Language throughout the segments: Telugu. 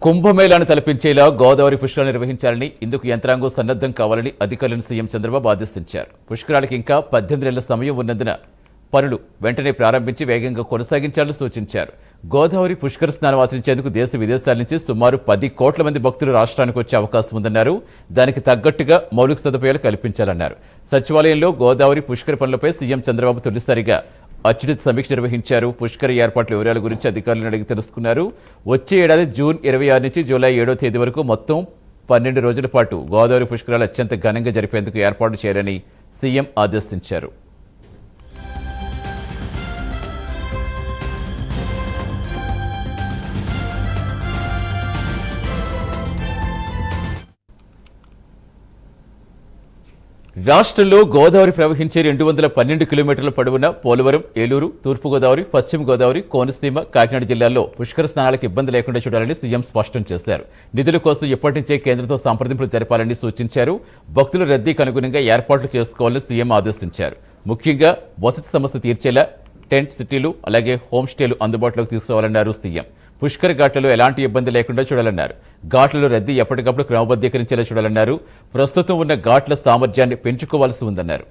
కుంభమేళాను తలపించేలా గోదావరి పుష్కరాలు నిర్వహించాలని ఇందుకు యంత్రాంగం సన్నద్ధం కావాలని అధికారులను సీఎం చంద్రబాబు ఆదేశించారు. పుష్కరాలకు ఇంకా 18 నెలల సమయం ఉన్నందున పనులు వెంటనే ప్రారంభించి వేగంగా కొనసాగించాలని సూచించారు. గోదావరి పుష్కర స్నానం ఆచరించేందుకు దేశ విదేశాల నుంచి సుమారు 10 కోట్ల మంది భక్తులు రాష్ట్రానికి వచ్చే అవకాశం ఉందన్నారు. దానికి తగ్గట్టుగా మౌలిక సదుపాయాలు కల్పించాలన్నారు. సచివాలయంలో గోదావరి పుష్కర పనులపై సీఎం చంద్రబాబు తొలిసారిగా అత్యున్నత సమీక్ష నిర్వహించారు. పుష్కర ఏర్పాట్ల వివరాల గురించి అధికారులను అడిగి తెలుసుకున్నారు. వచ్చే ఏడాది జూన్ 26 నుంచి జూలై 7వ తేదీ వరకు మొత్తం 12 రోజుల పాటు గోదావరి పుష్కరాలు అత్యంత ఘనంగా జరిపేందుకు ఏర్పాటు చేయాలని సీఎం ఆదేశించారు. రాష్ట్రంలో గోదావరి ప్రవహించే 212 కిలోమీటర్ల పొడవున పోలవరం, ఏలూరు, తూర్పుగోదావరి, పశ్చిమ గోదావరి, కోనసీమ, కాకినాడ జిల్లాల్లో పుష్కర స్నానాలకు ఇబ్బంది లేకుండా చూడాలని సీఎం స్పష్టం చేశారు. నిధుల కోసం ఇప్పటి నుంచే కేంద్రంతో సంప్రదింపులు జరపాలని సూచించారు. భక్తుల రద్దీకి అనుగుణంగా ఏర్పాట్లు చేసుకోవాలని సీఎం ఆదేశించారు. ముఖ్యంగా వసతి సమస్య తీర్చేలా టెంట్ సిటీలు అలాగే హోమ్ స్టేలు అందుబాటులోకి తీసుకురావాలన్నారు సీఎం. పుష్కర ఘాట్లలో ఎలాంటి ఇబ్బంది లేకుండా చూడాలన్నారు. ఘాట్లలో రద్దీ ఎప్పటికప్పుడు క్రమబద్ధీకరించేలా చూడాలన్నారు. ప్రస్తుతం ఉన్న ఘాట్ల సామర్థ్యాన్ని పెంచుకోవాల్సి ఉందన్నారు.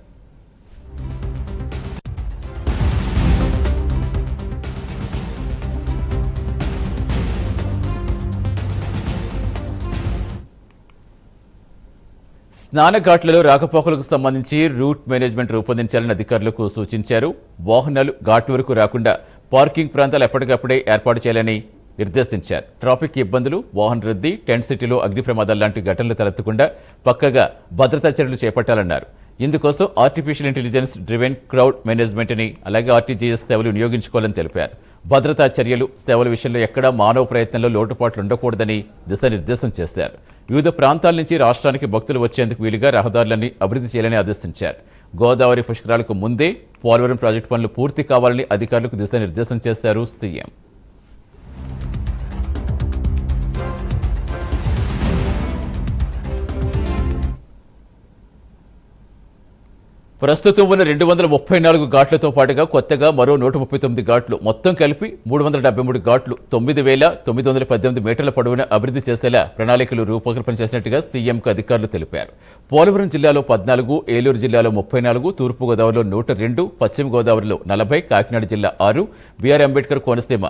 స్నానఘాట్లలో రాకపోకలకు సంబంధించి రూట్ మేనేజ్మెంట్ రూపొందించాలని అధికారులకు సూచించారు. వాహనాలు ఘాట్ల వరకు రాకుండా పార్కింగ్ ప్రాంతాలు ఎప్పటికప్పుడే ఏర్పాటు చేయాలని నిర్దేశించారు. ట్రాఫిక్ ఇబ్బందులు, వాహన రద్దీ, టెంట్ సిటీలో అగ్ని ప్రమాదాలు లాంటి ఘటనలు తలెత్తకుండా పక్కగా భద్రతా చర్యలు చేపట్టాలన్నారు. ఇందుకోసం artificial intelligence driven crowd management ని అలాగే ఆర్టీజీఎస్ సేవలు వినియోగించుకోవాలని తెలిపారు. భద్రతా చర్యలు, సేవల విషయంలో ఎక్కడా మానవ ప్రయత్నంలో లోటుపాట్లు ఉండకూడదని దిశానిర్దేశం చేశారు. వివిధ ప్రాంతాల నుంచి రాష్ట్రానికి భక్తులు వచ్చేందుకు వీలుగా రహదారులన్నీ అభివృద్ధి చేయాలని ఆదేశించారు. గోదావరి పుష్కరాలకు ముందే పోలవరం ప్రాజెక్టు పనులు పూర్తి కావాలని అధికారులకు దిశానిర్దేశం చేశారు సీఎం. ప్రస్తుతం ఉన్న 234 ఘాట్లతో పాటుగా కొత్తగా మరో 139 ఘాట్లు మొత్తం కలిపి 373 ఘాట్లు 9,918 మీటర్ల పొడవున అభివృద్ధి చేసేలా ప్రణాళికలు రూపకల్పన చేసినట్టుగా సీఎంకు అధికారులు తెలిపారు. పోలవరం జిల్లాలో 14, ఏలూరు జిల్లాలో 34, తూర్పుగోదావరిలో 102, పశ్చిమ గోదావరిలో 40, కాకినాడ జిల్లా 6, బీఆర్ అంబేద్కర్ కోనసీమ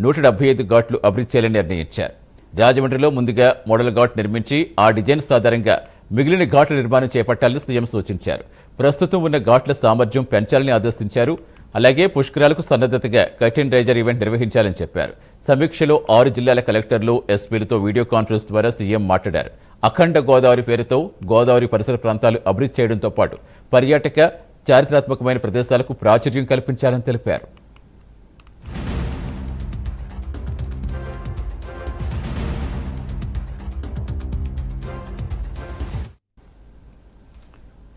175 ఘాట్లు అభివృద్ధి చేయాలని నిర్ణయించారు. రాజమండ్రిలో ముందుగా మోడల్ ఘాట్ నిర్మించి ఆ డిజైన్స్ ఆధారంగా మిగిలిన ఘాట్ల నిర్మాణం చేపట్టాలని సీఎం సూచించారు. ప్రస్తుతం ఉన్న ఘాట్ల సామర్థ్యం పెంచాలని ఆదేశించారు. అలాగే పుష్కరాలకు సన్నద్ధతగా కర్టెన్ రైజర్ ఈవెంట్ నిర్వహించాలని చెప్పారు. సమీక్షలో 6 జిల్లాల కలెక్టర్లు, ఎస్పీలతో వీడియో కాన్ఫరెన్స్ ద్వారా సీఎం మాట్లాడారు. అఖండ గోదావరి పేరుతో గోదావరి పరిసర ప్రాంతాలు అభివృద్ధి చేయడంతో పాటు పర్యాటక, చారిత్రాత్మకమైన ప్రదేశాలకు ప్రాచుర్యం కల్పించాలని తెలిపారు.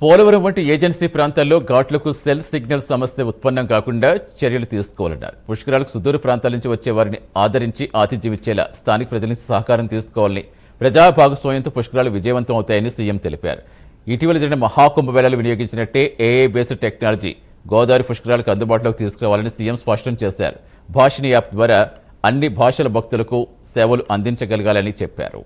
పోలవరం వంటి ఏజెన్సీ ప్రాంతాల్లో ఘాట్లకు సెల్ సిగ్నల్ సమస్య ఉత్పన్నం కాకుండా చర్యలు తీసుకోవాలన్నారు. పుష్కరాలకు సుదూర ప్రాంతాల నుంచి వచ్చే వారిని ఆదరించి ఆతిథ్యం ఇచ్చేలా స్థానిక ప్రజల నుంచి సహకారం తీసుకోవాలని, ప్రజా భాగస్వామ్యంతో పుష్కరాలు విజయవంతం అవుతాయని సీఎం తెలిపారు. ఇటీవల జరిగిన మహాకుంభమేళాలు వినియోగించినట్టే ఏఐ బేస్డ్ టెక్నాలజీ గోదావరి పుష్కరాలకు అందుబాటులోకి తీసుకురావాలని సీఎం స్పష్టం చేశారు. భాషిని యాప్ ద్వారా అన్ని భాషల భక్తులకు సేవలు అందించగలగాలని చెప్పారు.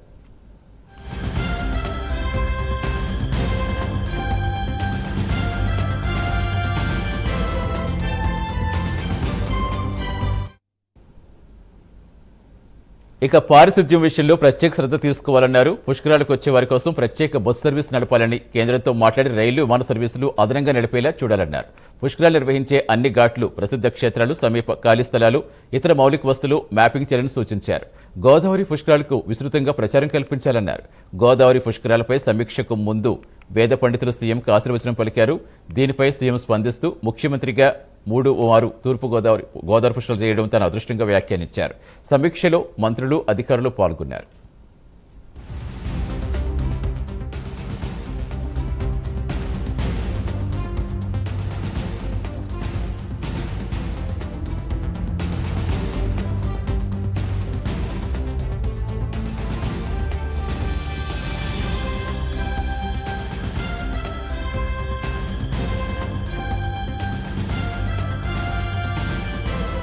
ఇక పారిశుద్ధ్యం విషయంలో ప్రత్యేక శ్రద్ధ తీసుకోవాలన్నారు. పుష్కరాలకు వచ్చే వారి కోసం ప్రత్యేక బస్సు సర్వీస్ నడపాలని, కేంద్రంతో మాట్లాడి రైళ్లు, విమాన సర్వీసులు అదనంగా నడిపేలా చూడాలన్నారు. పుష్కరాలు నిర్వహించే అన్ని ఘాట్లు, ప్రసిద్ధ క్షేత్రాలు, సమీప ఖాళీ స్థలాలు, ఇతర మౌలిక వస్తువులు మ్యాపింగ్ చేయాలని సూచించారు. గోదావరి పుష్కరాలకు విస్తృతంగా ప్రచారం కల్పించాలన్నారు. గోదావరి పుష్కరాలపై సమీక్షకు ముందు వేద పండితులు సీఎంకు ఆశీర్వచనం పలికారు. దీనిపై సీఎం స్పందిస్తూ ముఖ్యమంత్రిగా 3 తూర్పు గోదావరి పుష్కరాలు చేయడం తన అదృష్టంగా వ్యాఖ్యానించారు. సమీక్షలో మంత్రులు, అధికారులు పాల్గొన్నారు.